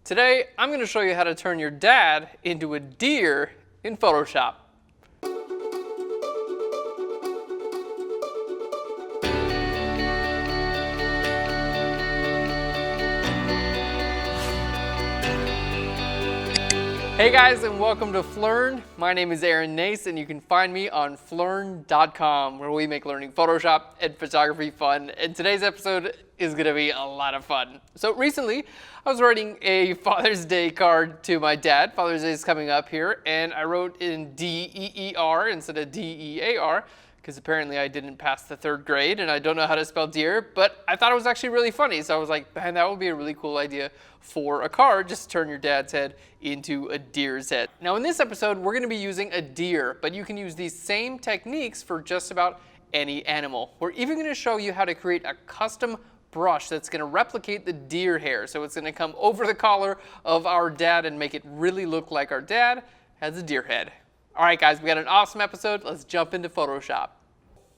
Today, I'm going to show you how to turn your dad into a deer in Photoshop. Hey guys, and welcome to Phlearn. My name is Aaron Nace, and you can find me on Phlearn.com, where we make learning Photoshop and photography fun. And today's episode is going to be a lot of fun. So recently, I was writing a Father's Day card to my dad. Father's Day is coming up here, and I wrote in D-E-E-R instead of D-E-A-R, because apparently I didn't pass the 3rd grade and I don't know how to spell deer, but I thought it was actually really funny. So I was like, man, that would be a really cool idea for a card, just turn your dad's head into a deer's head. Now in this episode, we're gonna be using a deer, but you can use these same techniques for just about any animal. We're even gonna show you how to create a custom brush that's gonna replicate the deer hair. So it's gonna come over the collar of our dad and make it really look like our dad has a deer head. All right, guys, we got an awesome episode. Let's jump into Photoshop.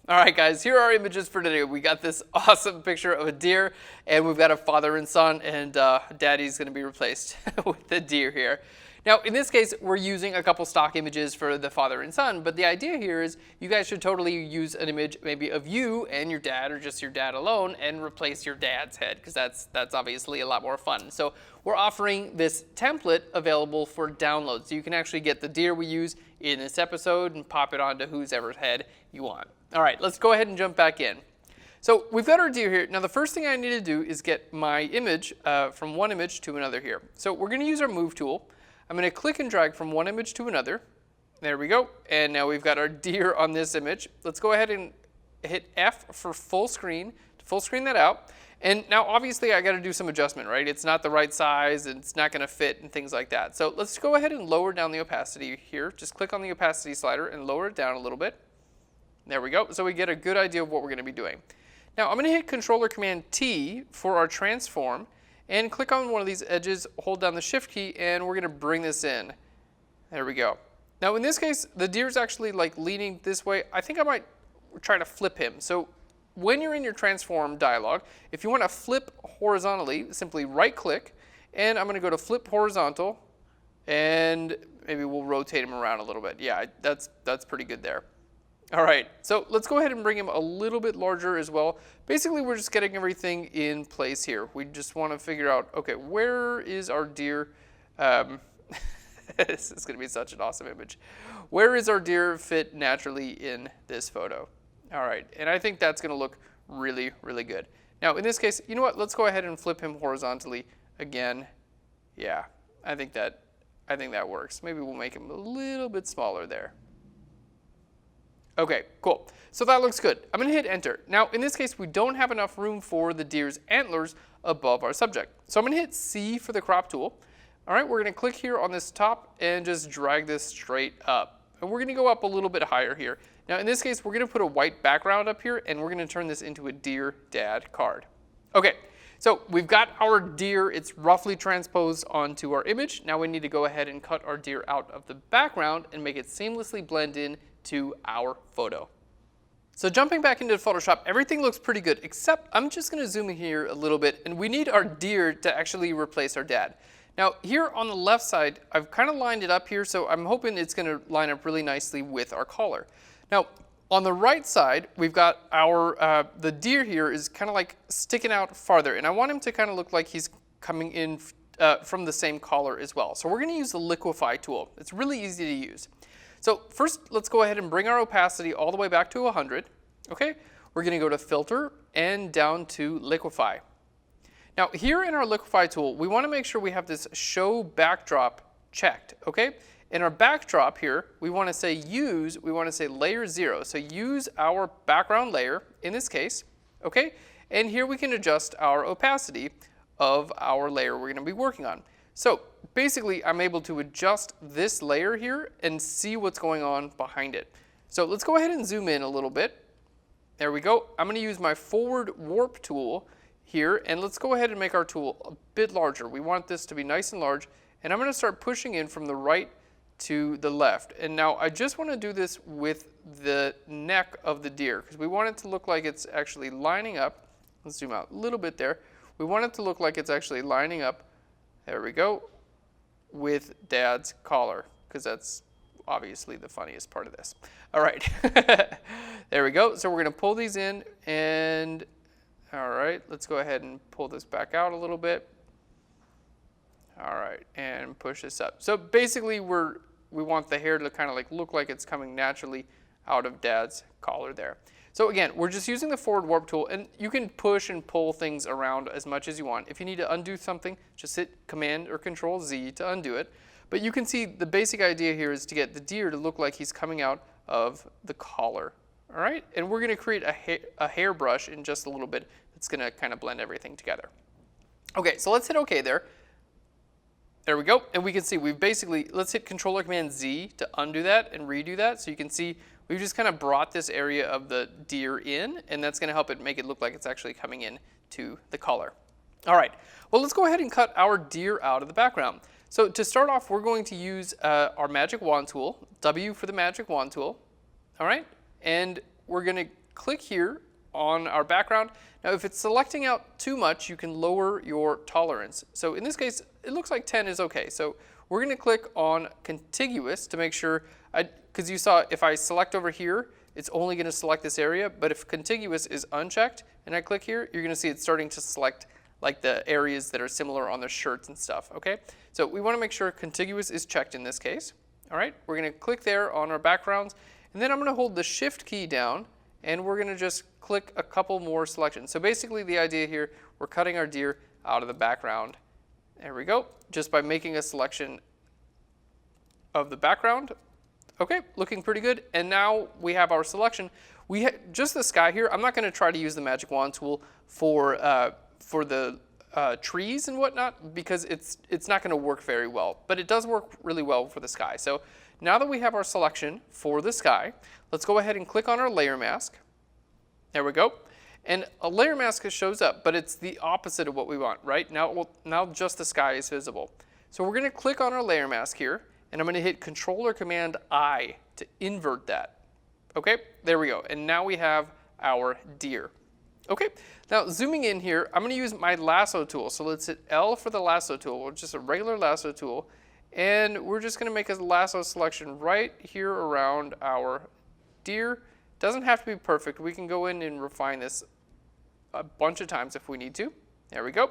All right, guys, here are our images for today. We got this awesome picture of a deer, and we've got a father and son, and daddy's gonna be replaced with the deer here. Now, in this case, we're using a couple stock images for the father and son, but the idea here is you guys should totally use an image maybe of you and your dad, or just your dad alone, and replace your dad's head, because that's obviously a lot more fun. So we're offering this template available for download. So you can actually get the deer we use in this episode and pop it onto whoever's head you want. All right, let's go ahead and jump back in. So we've got our deer here. Now the first thing I need to do is get my image from one image to another here. So we're gonna use our move tool. I'm gonna click and drag from one image to another. There we go. And now we've got our deer on this image. Let's go ahead and hit F for full screen to full screen that out. And now obviously I gotta do some adjustment, right? It's not the right size and it's not gonna fit and things like that. So let's go ahead and lower down the opacity here. Just click on the opacity slider and lower it down a little bit. There we go. So we get a good idea of what we're gonna be doing. Now I'm gonna hit Controller Command T for our transform and click on one of these edges, hold down the Shift key, and we're gonna bring this in. There we go. Now in this case, the deer's actually like leaning this way. I think I might try to flip him. So when you're in your transform dialog, if you wanna flip horizontally, simply right click, and I'm gonna go to flip horizontal, and maybe we'll rotate him around a little bit. Yeah, that's pretty good there. All right, so let's go ahead and bring him a little bit larger as well. Basically, we're just getting everything in place here. We just want to figure out, okay, where is our deer? This is going to be such an awesome image. Where is our deer fit naturally in this photo? All right, and I think that's going to look really, really good. Now, in this case, you know what? Let's go ahead and flip him horizontally again. Yeah, I think that works. Maybe we'll make him a little bit smaller there. Okay, cool. So that looks good. I'm gonna hit enter. Now, in this case, we don't have enough room for the deer's antlers above our subject. So I'm gonna hit C for the crop tool. All right, we're gonna click here on this top and just drag this straight up. And we're gonna go up a little bit higher here. Now, in this case, we're gonna put a white background up here and we're gonna turn this into a deer dad card. Okay, so we've got our deer. It's roughly transposed onto our image. Now we need to go ahead and cut our deer out of the background and make it seamlessly blend in to our photo. So jumping back into Photoshop, everything looks pretty good, except I'm just gonna zoom in here a little bit, and we need our deer to actually replace our dad. Now here on the left side, I've kind of lined it up here, so I'm hoping it's gonna line up really nicely with our collar. Now on the right side, we've got our, the deer here is kind of like sticking out farther, and I want him to kind of look like he's coming in from the same collar as well. So we're gonna use the Liquefy tool. It's really easy to use. So first, let's go ahead and bring our opacity all the way back to 100. Okay, we're gonna go to Filter and down to Liquefy. Now here in our Liquefy tool, we wanna make sure we have this Show Backdrop checked, okay? In our backdrop here, we wanna say Use, we wanna say Layer 0. So use our background layer in this case, okay? And here we can adjust our opacity of our layer we're gonna be working on. So basically, I'm able to adjust this layer here and see what's going on behind it. So let's go ahead and zoom in a little bit. There we go. I'm gonna use my forward warp tool here, and let's go ahead and make our tool a bit larger. We want this to be nice and large, and I'm gonna start pushing in from the right to the left. And now I just wanna do this with the neck of the deer, because we want it to look like it's actually lining up. Let's zoom out a little bit there. We want it to look like it's actually lining up There we go. With Dad's collar, because that's obviously the funniest part of this. All right. There we go. So we're going to pull these in, and all right, let's go ahead and pull this back out a little bit. All right, and push this up. So basically we want the hair to kind of like look like it's coming naturally out of Dad's collar there. So again, we're just using the forward warp tool, and you can push and pull things around as much as you want. If you need to undo something, just hit Command or Control Z to undo it. But you can see the basic idea here is to get the deer to look like he's coming out of the collar. All right, and we're going to create a hairbrush in just a little bit that's going to kind of blend everything together. Okay, so let's hit OK there. There we go, and we can see we've basically, let's hit Control or Command Z to undo that and redo that. So you can see we've just kind of brought this area of the deer in, and that's going to help it make it look like it's actually coming in to the collar. All right, well, let's go ahead and cut our deer out of the background. So to start off, we're going to use our magic wand tool, W for the magic wand tool. All right, and we're going to click here on our background. Now, if it's selecting out too much, you can lower your tolerance. So in this case, it looks like 10 is okay. So we're going to click on contiguous to make sure, because you saw if I select over here, it's only going to select this area. But if contiguous is unchecked and I click here, you're going to see it's starting to select like the areas that are similar on the shirts and stuff, okay? So we want to make sure contiguous is checked in this case. All right, we're going to click there on our backgrounds, and then I'm going to hold the Shift key down, and we're going to just click a couple more selections. So basically the idea here, we're cutting our deer out of the background. There we go, just by making a selection of the background. Okay, looking pretty good. And now we have our selection. Just the sky here, I'm not going to try to use the magic wand tool for the trees and whatnot, because it's not going to work very well, but it does work really well for the sky. So now that we have our selection for the sky, let's go ahead and click on our layer mask. There we go. And a layer mask shows up, but it's the opposite of what we want, right? Now just the sky is visible. So we're going to click on our layer mask here, and I'm going to hit Control or Command I to invert that. Okay, there we go. And now we have our deer. Okay, now zooming in here, I'm going to use my lasso tool. So let's hit L for the lasso tool, just a regular lasso tool. And we're just going to make a lasso selection right here around our deer. Doesn't have to be perfect. We can go in and refine this a bunch of times if we need to. There we go.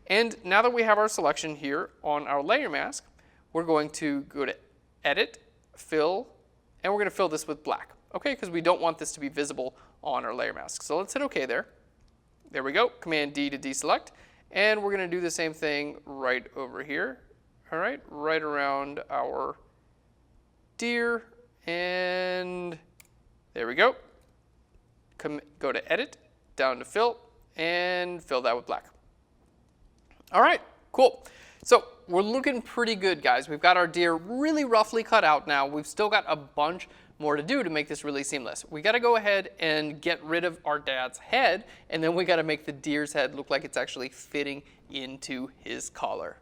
And now that we have our selection here on our layer mask, we're going to go to Edit, Fill, and we're going to fill this with black. Okay, because we don't want this to be visible on our layer mask. So let's hit OK there. There we go. Command D to deselect. And we're going to do the same thing right over here. All right, right around our deer. And there we go. Go to Edit, down to Fill, and fill that with black. All right, cool. So we're looking pretty good, guys. We've got our deer really roughly cut out now. We've still got a bunch more to do to make this really seamless. We got to go ahead and get rid of our dad's head, and then we got to make the deer's head look like it's actually fitting into his collar.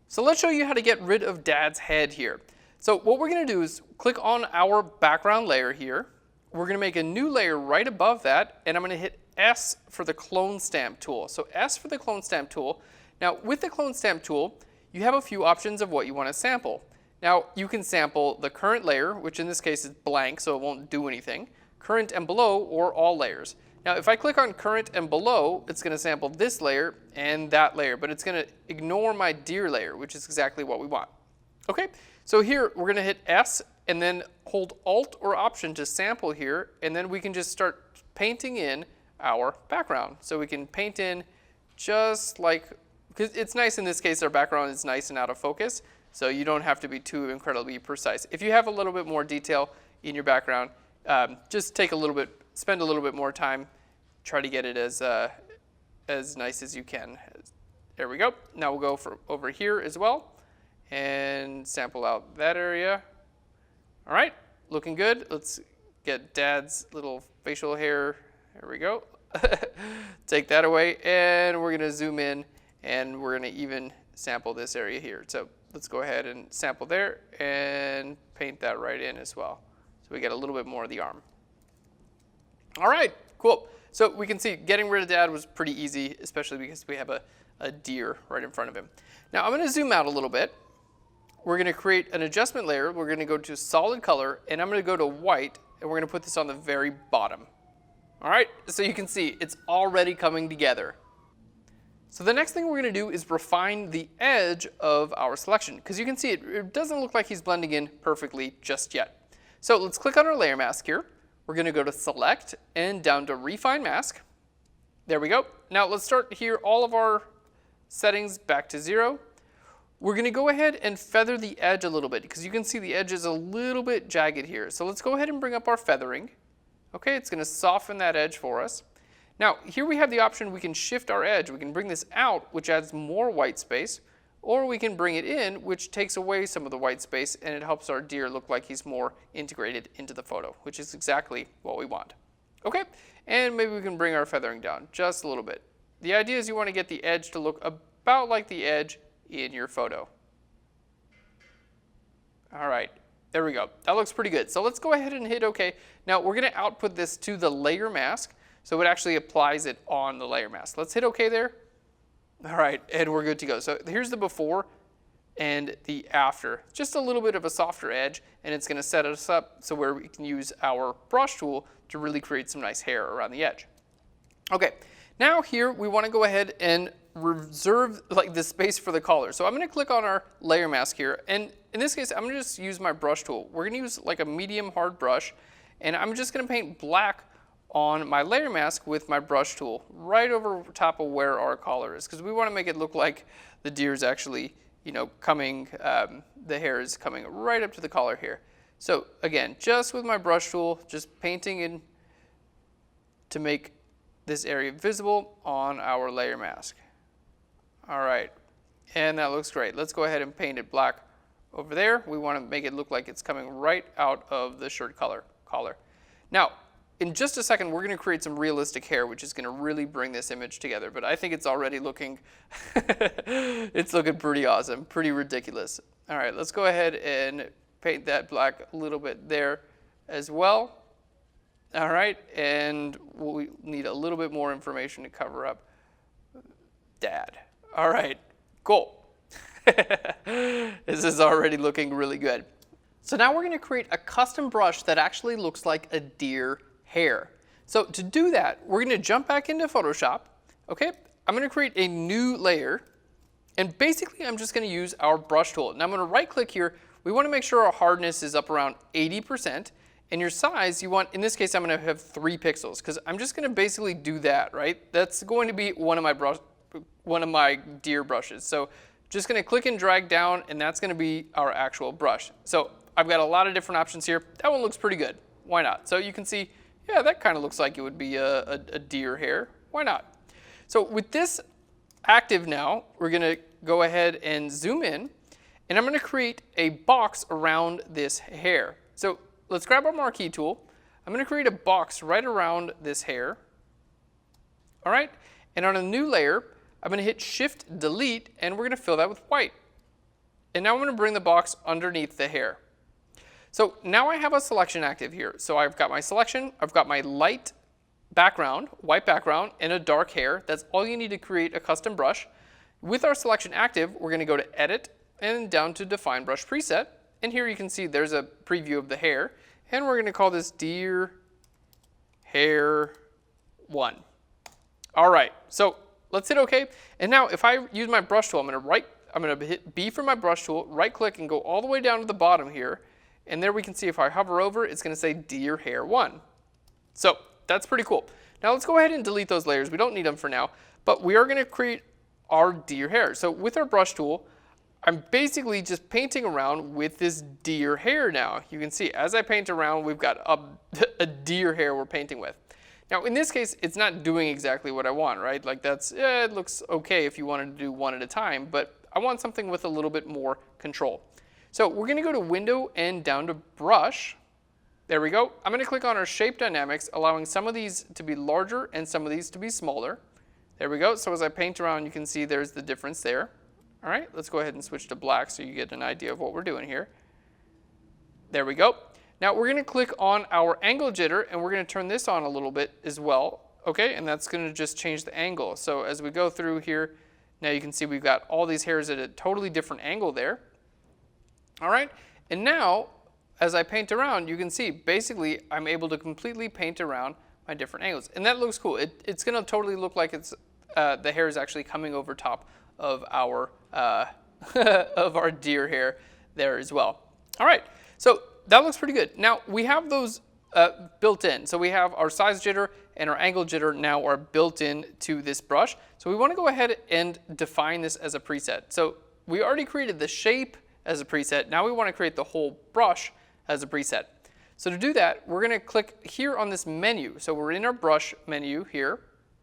So let's show you how to get rid of dad's head here. So what we're going to do is click on our background layer here. We're going to make a new layer right above that, and I'm going to hit S for the clone stamp tool. So S for the clone stamp tool. Now with the clone stamp tool, you have a few options of what you want to sample. Now you can sample the current layer, which in this case is blank, so it won't do anything, current and below, or all layers. Now if I click on current and below, it's going to sample this layer and that layer, but it's going to ignore my deer layer, which is exactly what we want. Okay, so here we're going to hit S and then hold Alt or Option to sample here, and then we can just start painting in our background. So we can paint in just like, because it's nice in this case, our background is nice and out of focus, so you don't have to be too incredibly precise. If you have a little bit more detail in your background, just spend a little bit more time, try to get it as nice as you can. There we go. Now we'll go over here as well and sample out that area. All right, looking good. Let's get dad's little facial hair. There we go. Take that away, and we're gonna zoom in, and we're gonna even sample this area here. So let's go ahead and sample there and paint that right in as well. So we get a little bit more of the arm. All right, cool. So we can see getting rid of dad was pretty easy, especially because we have a a deer right in front of him. Now I'm going to zoom out a little bit. We're going to create an adjustment layer. We're going to go to solid color, and I'm going to go to white, and we're going to put this on the very bottom. All right, so you can see it's already coming together. So the next thing we're going to do is refine the edge of our selection, because you can see it doesn't look like he's blending in perfectly just yet. So let's click on our layer mask here. We're going to go to select and down to refine mask. There we go. Now let's start here, all of our settings back to 0. We're going to go ahead and feather the edge a little bit, because you can see the edge is a little bit jagged here. So let's go ahead and bring up our feathering. Okay, it's going to soften that edge for us. Now, here we have the option, we can shift our edge. We can bring this out, which adds more white space, or we can bring it in, which takes away some of the white space, and it helps our deer look like he's more integrated into the photo, which is exactly what we want. Okay, and maybe we can bring our feathering down just a little bit. The idea is you want to get the edge to look about like the edge in your photo. All right, there we go. That looks pretty good. So let's go ahead and hit OK. Now, we're going to output this to the layer mask. So it actually applies it on the layer mask. Let's hit OK there. All right, and we're good to go. So here's the before and the after. Just a little bit of a softer edge, and it's going to set us up so where we can use our brush tool to really create some nice hair around the edge. Okay, now here we want to go ahead and reserve like the space for the collar. So I'm going to click on our layer mask here, and in this case I'm going to just use my brush tool. We're going to use like a medium hard brush, and I'm just going to paint black on my layer mask with my brush tool right over top of where our collar is, because we want to make it look like the deer is actually, you know, coming, the hair is coming right up to the collar here. So again, just with my brush tool, just painting in to make this area visible on our layer mask. All right, and that looks great. Let's go ahead and paint it black over there. We want to make it look like it's coming right out of the shirt collar. Now, in just a second, we're going to create some realistic hair, which is going to really bring this image together. But I think it's already looking, it's looking pretty awesome, pretty ridiculous. All right, let's go ahead and paint that black a little bit there as well. All right, and we need a little bit more information to cover up Dad. All right, cool. This is already looking really good. So now we're going to create a custom brush that actually looks like a deer hair. So to do that, we're going to jump back into Photoshop. Okay, I'm going to create a new layer, and basically I'm just going to use our brush tool. Now I'm going to right click here. We want to make sure our hardness is up around 80%, and your size you want, in this case I'm going to have 3 pixels, because I'm just going to basically do that, right? That's going to be one of my deer brushes. So just going to click and drag down, and that's going to be our actual brush. So I've got a lot of different options here. That one looks pretty good. Why not? So you can see, yeah, that kind of looks like it would be a deer hair. Why not? So with this active now, we're going to go ahead and zoom in, and I'm going to create a box around this hair. So let's grab our marquee tool. I'm going to create a box right around this hair. All right, and on a new layer, I'm going to hit Shift Delete, and we're going to fill that with white. And now I'm going to bring the box underneath the hair. So now I have a selection active here. So I've got my selection, I've got my light background, white background, and a dark hair. That's all you need to create a custom brush. With our selection active, we're going to go to Edit and down to Define Brush Preset. And here you can see there's a preview of the hair. And we're going to call this Deer Hair 1. All right, so let's hit OK. And now if I use my brush tool, I'm going to hit B for my brush tool, right click, and go all the way down to the bottom here. And there we can see if I hover over, it's going to say Deer Hair 1. So that's pretty cool. Now let's go ahead and delete those layers. We don't need them for now, but we are going to create our deer hair. So with our brush tool, I'm basically just painting around with this deer hair now. You can see as I paint around, we've got a deer hair we're painting with. Now in this case, it's not doing exactly what I want, right? Like that's, it looks okay if you wanted to do one at a time, but I want something with a little bit more control. So we're going to go to Window and down to Brush. There we go. I'm going to click on our Shape Dynamics, allowing some of these to be larger and some of these to be smaller. There we go. So as I paint around, you can see there's the difference there. All right, let's go ahead and switch to black so you get an idea of what we're doing here. There we go. Now we're going to click on our angle jitter, and we're going to turn this on a little bit as well. Okay, and that's going to just change the angle. So as we go through here, Now you can see we've got all these hairs at a totally different angle there. All right, and now as I paint around, you can see basically I'm able to completely paint around my different angles. And that looks cool. It's gonna totally look like it's the hair is actually coming over top of our of our deer hair there as well. All right, so that looks pretty good. Now we have those built in. So we have our size jitter and our angle jitter now are built in to this brush. So we want to go ahead and define this as a preset. So we already created the shape as a preset. Now we want to create the whole brush as a preset. So to do that, we're going to click here on this menu. So we're in our brush menu here.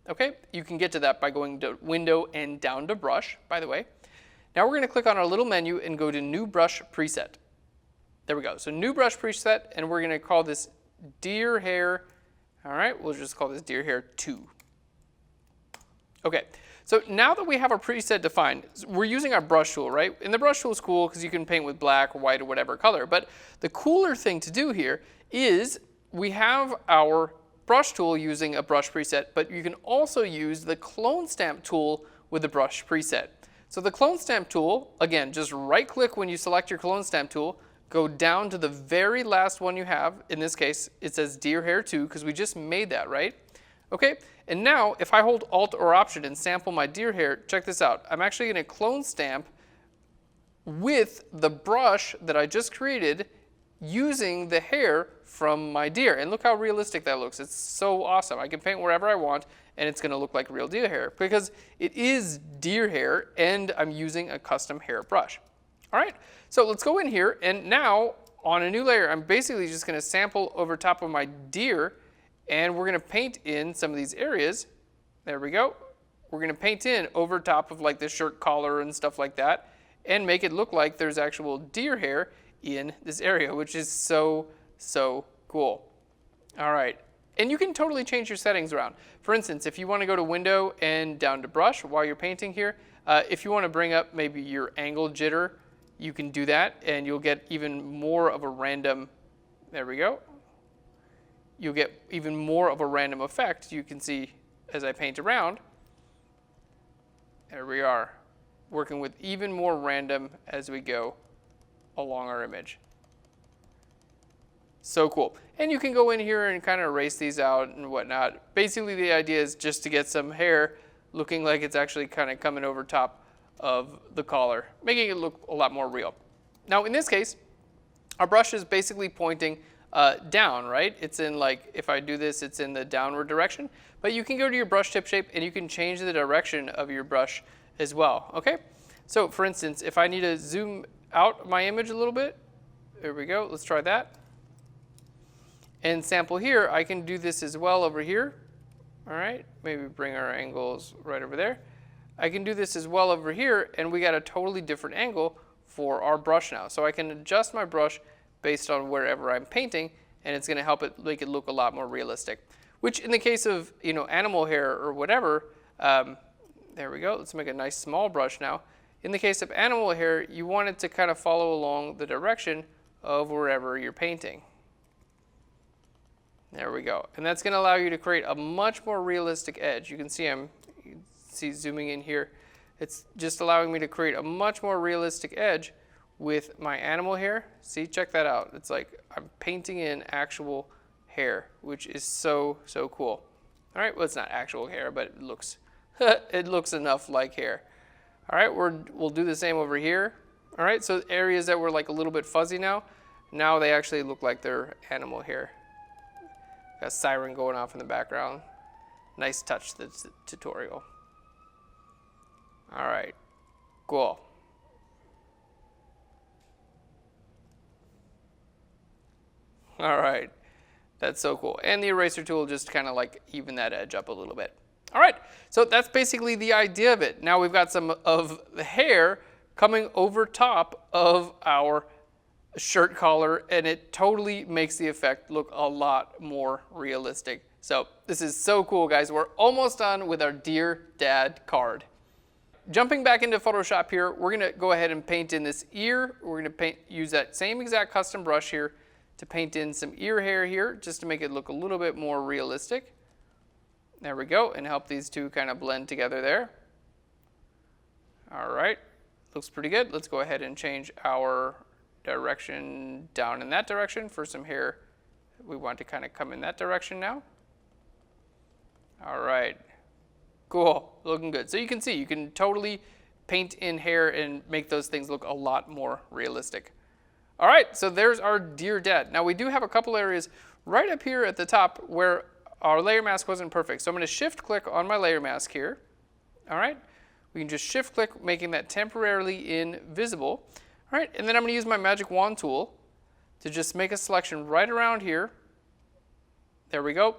Okay, you can get to that by going to Window and down to Brush, by the way. Now we're going to click on our little menu and go to New Brush Preset. There we go. So New Brush Preset, and we're going to call this Deer Hair. All right, we'll just call this Deer Hair 2. Okay, so now that we have our preset defined, we're using our brush tool, right? And the brush tool is cool because you can paint with black or white or whatever color. But the cooler thing to do here is we have our brush tool using a brush preset, but you can also use the clone stamp tool with the brush preset. So the clone stamp tool, again, just right click when you select your clone stamp tool, go down to the very last one you have. In this case, it says Deer Hair 2 because we just made that, right? Okay, and now if I hold Alt or Option and sample my deer hair, check this out. I'm actually going to clone stamp with the brush that I just created using the hair from my deer. And look how realistic that looks. It's so awesome. I can paint wherever I want and it's going to look like real deer hair because it is deer hair and I'm using a custom hair brush. All right, so let's go in here and now on a new layer, I'm basically just going to sample over top of my deer and we're going to paint in some of these areas. There we go. We're going to paint in over top of like the shirt collar and stuff like that and make it look like there's actual deer hair in this area, which is so cool. All right, and you can totally change your settings around. For instance, if you want to go to Window and down to Brush while you're painting here, if you want to bring up maybe your angle jitter, you can do that and you'll get even more of a random, there we go. You'll get even more of a random effect. You can see as I paint around, there we are, working with even more random as we go along our image. So cool. And you can go in here and kind of erase these out and whatnot. Basically the idea is just to get some hair looking like it's actually kind of coming over top of the collar, making it look a lot more real. Now in this case, our brush is basically pointing down, right? It's in like, if I do this, it's in the downward direction, but you can go to your brush tip shape and you can change the direction of your brush as well, okay? So for instance, if I need to zoom out my image a little bit, there we go, let's try that. And sample here, I can do this as well over here. All right, maybe bring our angles right over there. I can do this as well over here, and we got a totally different angle for our brush now. So I can adjust my brush based on wherever I'm painting, and it's gonna help it make it look a lot more realistic. Which in the case of, you know, animal hair or whatever, there we go, let's make a nice small brush now. In the case of animal hair, you want it to kind of follow along the direction of wherever you're painting. There we go. And that's going to allow you to create a much more realistic edge. You can see zooming in here. It's just allowing me to create a much more realistic edge with my animal hair. See, check that out. It's like I'm painting in actual hair, which is so cool. All right, well, it's not actual hair, but it looks it looks enough like hair. All right, we'll do the same over here. All right, so areas that were like a little bit fuzzy now they actually look like they're animal hair. Got a siren going off in the background. Nice touch to the tutorial. All right, cool. All right, that's so cool. And the eraser tool just kind of like even that edge up a little bit. All right, so that's basically the idea of it. Now we've got some of the hair coming over top of our shirt collar, and it totally makes the effect look a lot more realistic. So this is so cool, guys. We're almost done with our Dear Dad card. Jumping back into Photoshop here, we're gonna go ahead and paint in this ear. We're gonna use that same exact custom brush here to paint in some ear hair here, just to make it look a little bit more realistic. There we go, and help these two kind of blend together there. All right, looks pretty good. Let's go ahead and change our direction down in that direction for some hair. We want to kind of come in that direction now. All right, cool, looking good. So you can see, you can totally paint in hair and make those things look a lot more realistic. All right, so there's our Dear Dad. Now we do have a couple areas right up here at the top where our layer mask wasn't perfect. So I'm gonna shift click on my layer mask here. All right, we can just shift click, making that temporarily invisible. All right, and then I'm gonna use my magic wand tool to just make a selection right around here. There we go.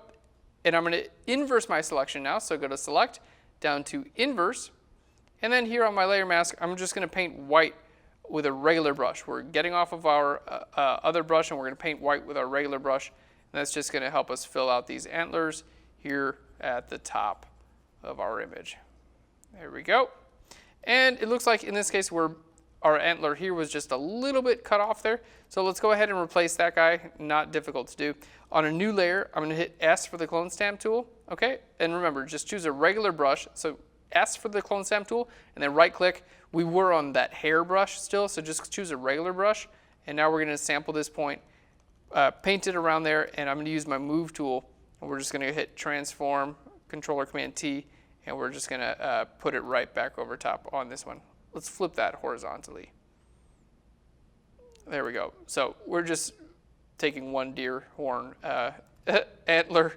And I'm gonna inverse my selection now. So go to select, down to inverse. And then here on my layer mask, I'm just gonna paint white with a regular brush. We're getting off of our other brush and we're gonna paint white with our regular brush. And that's just gonna help us fill out these antlers here at the top of our image. There we go. And it looks like in this case our antler here was just a little bit cut off there. So let's go ahead and replace that guy. Not difficult to do. On a new layer, I'm gonna hit S for the clone stamp tool, okay? And remember, just choose a regular brush. So S for the clone stamp tool, and then right click. We were on that hair brush still, so just choose a regular brush. And now we're gonna sample this point, paint it around there, and I'm gonna use my move tool, and we're just gonna hit transform, controller command T, and we're just gonna put it right back over top on this one. Let's flip that horizontally. There we go. So we're just taking one deer horn antler.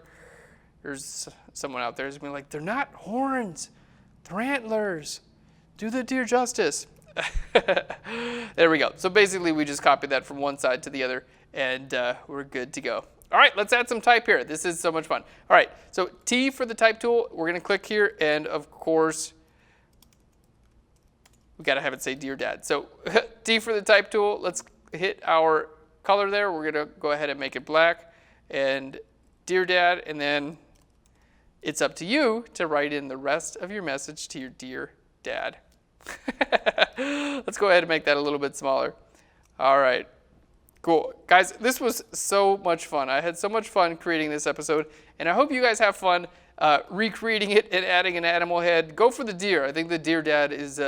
There's someone out there who's being like, they're not horns, they're antlers. Do the deer justice. There we go. So basically we just copied that from one side to the other, and we're good to go. All right, let's add some type here. This is so much fun. All right, so T for the type tool. We're gonna click here, and of course, we gotta have it say Dear Dad. So T for the type tool. Let's hit our color there. We're gonna go ahead and make it black, and Dear Dad, and then it's up to you to write in the rest of your message to your dear dad. Let's go ahead and make that a little bit smaller. All right, cool. Guys, this was so much fun. I had so much fun creating this episode, and I hope you guys have fun recreating it and adding an animal head. Go for the deer. I think the Dear Dad is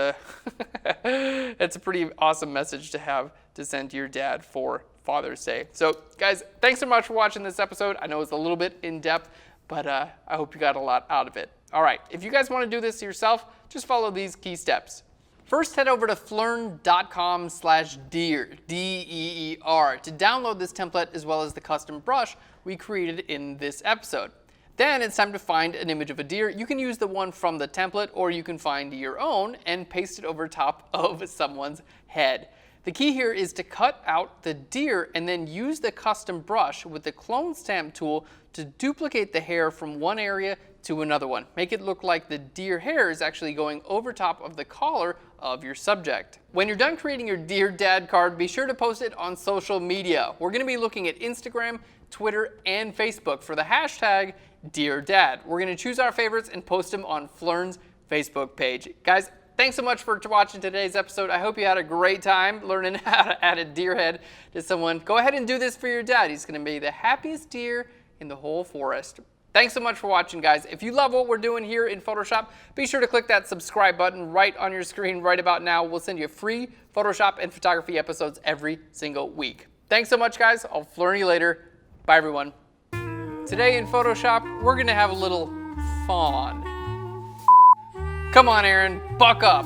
it's a pretty awesome message to have to send to your dad for Father's Day. So guys, thanks so much for watching this episode. I know it's a little bit in depth, but I hope you got a lot out of it. All right, if you guys want to do this yourself, just follow these key steps. First, head over to phlearn.com/deer, D-E-E-R, to download this template as well as the custom brush we created in this episode. Then it's time to find an image of a deer. You can use the one from the template, or you can find your own and paste it over top of someone's head. The key here is to cut out the deer and then use the custom brush with the clone stamp tool to duplicate the hair from one area to another one. Make it look like the deer hair is actually going over top of the collar of your subject. When you're done creating your Dear Dad card, be sure to post it on social media. We're going to be looking at Instagram, Twitter, and Facebook for the hashtag Dear Dad. We're going to choose our favorites and post them on Phlearn's Facebook page. Guys, thanks so much for watching today's episode. I hope you had a great time learning how to add a deer head to someone. Go ahead and do this for your dad. He's going to be the happiest deer in the whole forest. Thanks so much for watching, guys. If you love what we're doing here in Photoshop, be sure to click that subscribe button right on your screen right about now. We'll send you free Photoshop and photography episodes every single week. Thanks so much, guys. I'll Phlearn you later. Bye, everyone. Today in Photoshop, we're going to have a little fawn. Come on, Aaron, buck up.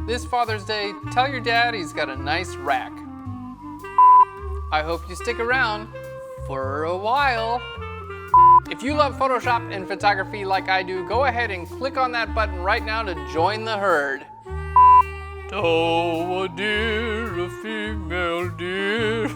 This Father's Day, tell your dad he's got a nice rack. I hope you stick around for a while. If you love Photoshop and photography like I do, go ahead and click on that button right now to join the herd. Oh, a deer, a female deer.